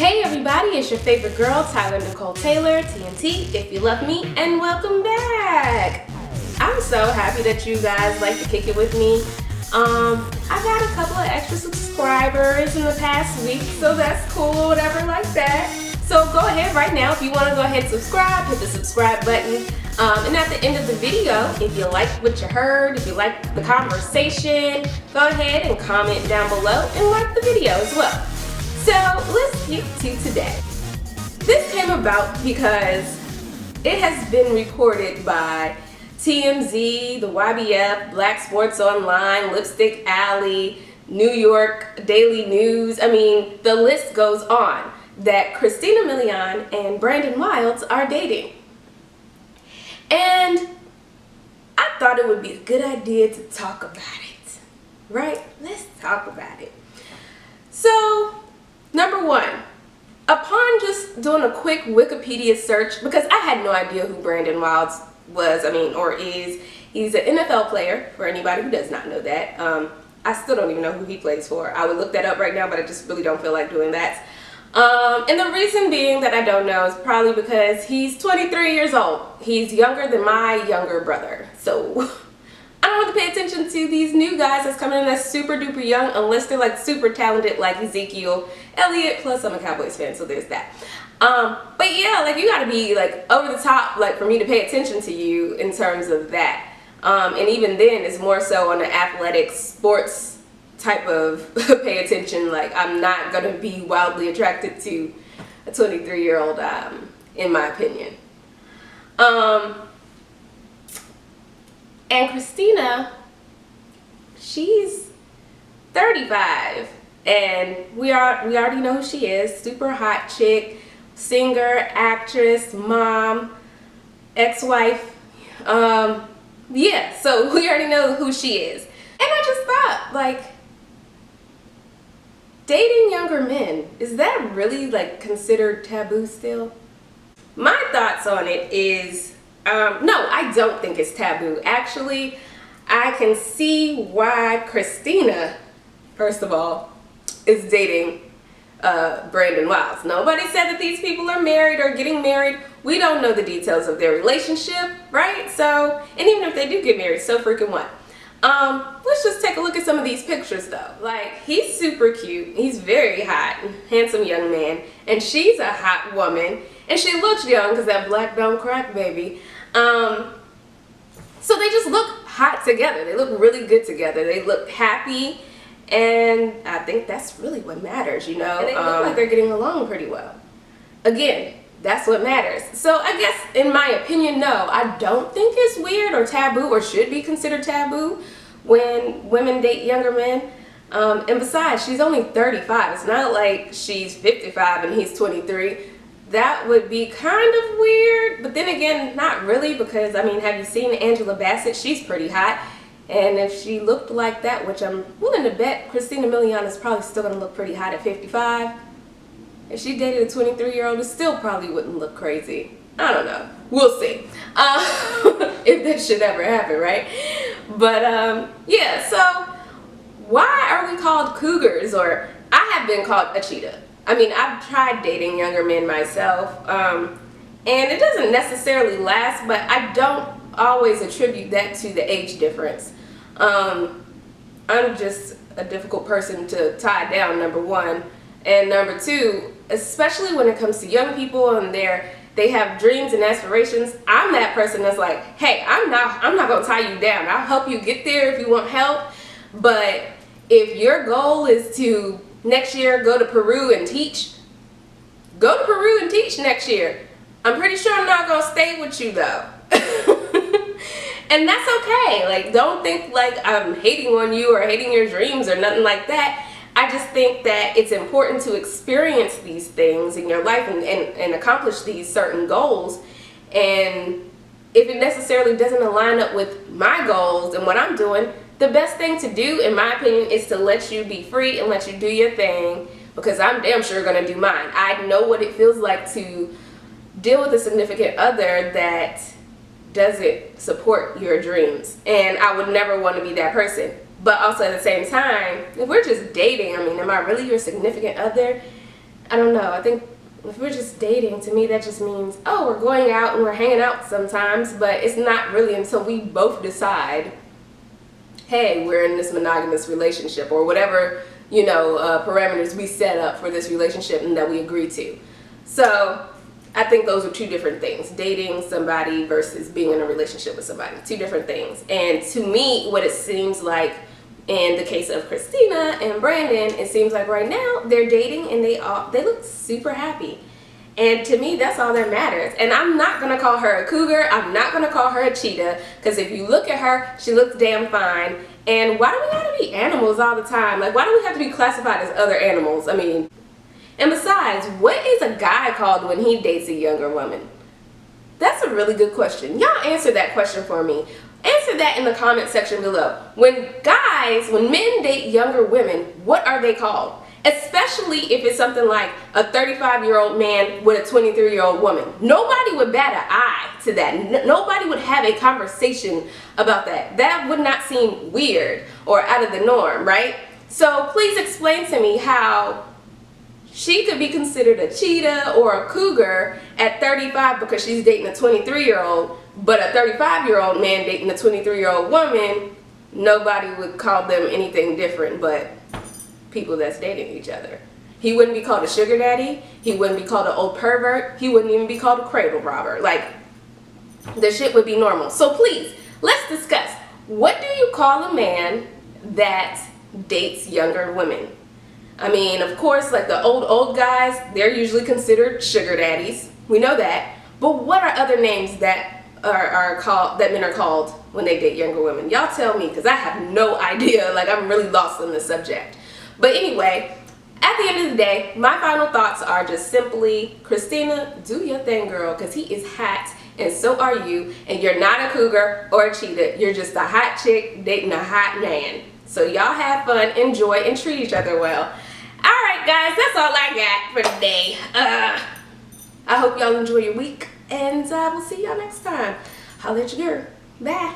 Hey everybody, it's your favorite girl, Tyler Nicole Taylor, TNT, if you love me, and welcome back. I'm so happy that you guys like to kick it with me. I got a couple of extra subscribers in the past week, so that's cool, whatever like that. So go ahead right now, if you want to go ahead and subscribe, hit the subscribe button. And at the end of the video, if you like what you heard, if you like the conversation, go ahead and comment down below and like the video as well. So let's get to today. This came about because it has been reported by TMZ, the YBF, Black Sports Online, Lipstick Alley, New York Daily News, I mean, the list goes on, that Christina Milian and Brandon Wilds are dating. And I thought it would be a good idea to talk about it, right? Let's talk about it. So, number one, upon just doing a quick Wikipedia search, because I had no idea who Brandon Wilds was, or is. He's an NFL player, for anybody who does not know that. I still don't even know who he plays for. I would look that up right now, but I just really don't feel like doing that. And the reason being that I don't know is probably because he's 23 years old. He's younger than my younger brother. So I don't have to pay attention to these new guys that's coming in that's super duper young unless they're like super talented like Ezekiel Elliott. Plus I'm a Cowboys fan, so there's that. But yeah, like you gotta be like over the top like for me to pay attention to you in terms of that. And even then it's more so on the athletic sports type of pay attention. Like I'm not gonna be wildly attracted to a 23-year-old in my opinion. And Christina, she's 35 and we already know who she is. Super hot chick, singer, actress, mom, ex-wife. Yeah, so we already know who she is. And I just thought, like, dating younger men, is that really like considered taboo still? My thoughts on it is, no, I don't think it's taboo. Actually, I can see why Christina, first of all, is dating Brandon Wilds. Nobody said that these people are married or getting married. We don't know the details of their relationship, right? So, and even if they do get married, so freaking what? Let's just take a look at some of these pictures though. Like, he's super cute, he's very hot, handsome young man, and she's a hot woman, and she looks young because that black don't crack, baby. So they just look hot together. They look really good together. They look happy, and I think that's really what matters, you know? And they look like they're getting along pretty well. Again, that's what matters. So I guess, in my opinion, no, I don't think it's weird or taboo or should be considered taboo when women date younger men. And besides, she's only 35. It's not like she's 55 and he's 23. That would be kind of weird, but then again, not really, because, I mean, have you seen Angela Bassett? She's pretty hot. And if she looked like that, which I'm willing to bet Christina Milian is probably still going to look pretty hot at 55. If she dated a 23-year-old, it still probably wouldn't look crazy. I don't know. We'll see. If that should ever happen, right? But, yeah, so why are we called cougars? Or I have been called a cheetah. I mean, I've tried dating younger men myself, and it doesn't necessarily last, but I don't always attribute that to the age difference. I'm just a difficult person to tie down, number one. And number two, especially when it comes to young people and they have dreams and aspirations, I'm that person that's like, hey, I'm not gonna tie you down. I'll help you get there if you want help. But if your goal is to next year go to Peru and teach, go to Peru and teach next year. I'm pretty sure I'm not gonna stay with you though. And that's okay. Like, don't think like I'm hating on you or hating your dreams or nothing like that. I just think that it's important to experience these things in your life and accomplish these certain goals. And if it necessarily doesn't align up with my goals and what I'm doing, the best thing to do, in my opinion, is to let you be free and let you do your thing, because I'm damn sure gonna do mine. I know what it feels like to deal with a significant other that doesn't support your dreams, and I would never want to be that person. But also at the same time, if we're just dating, I mean, am I really your significant other? I don't know. I think if we're just dating, to me that just means, oh, we're going out and we're hanging out sometimes, but it's not really until we both decide, hey, we're in this monogamous relationship, or whatever, you know, parameters we set up for this relationship and that we agree to. So I think those are two different things. Dating somebody versus being in a relationship with somebody. Two different things. And to me, what it seems like in the case of Christina and Brandon, it seems like right now they're dating and they look super happy. And to me, that's all that matters. And I'm not going to call her a cougar. I'm not going to call her a cheetah. Because if you look at her, she looks damn fine. And why do we have to be animals all the time? Like, why do we have to be classified as other animals? I mean, and besides, what is a guy called when he dates a younger woman? That's a really good question. Y'all answer that question for me. Answer that in the comment section below. When men date younger women, what are they called? Especially if it's something like a 35-year-old man with a 23-year-old woman. Nobody would bat an eye to that. Nobody would have a conversation about that. That would not seem weird or out of the norm, right? So please explain to me how she could be considered a cheetah or a cougar at 35 because she's dating a 23-year-old, but a 35-year-old man dating a 23-year-old woman, nobody would call them anything different but people that's dating each other. He wouldn't be called a sugar daddy. He wouldn't be called an old pervert. He wouldn't even be called a cradle robber. Like, the shit would be normal. So please, let's discuss. What do you call a man that dates younger women? I mean, of course, like the old guys, they're usually considered sugar daddies. We know that. But what are other names that men are called when they date younger women? Y'all tell me, because I have no idea. Like, I'm really lost on this subject. But anyway, at the end of the day, my final thoughts are just simply, Christina, do your thing, girl, because he is hot, and so are you, and you're not a cougar or a cheetah. You're just a hot chick dating a hot man. So y'all have fun, enjoy, and treat each other well. Alright guys, that's all I got for today. I hope y'all enjoy your week, and we'll see y'all next time. Holla at your girl. Bye.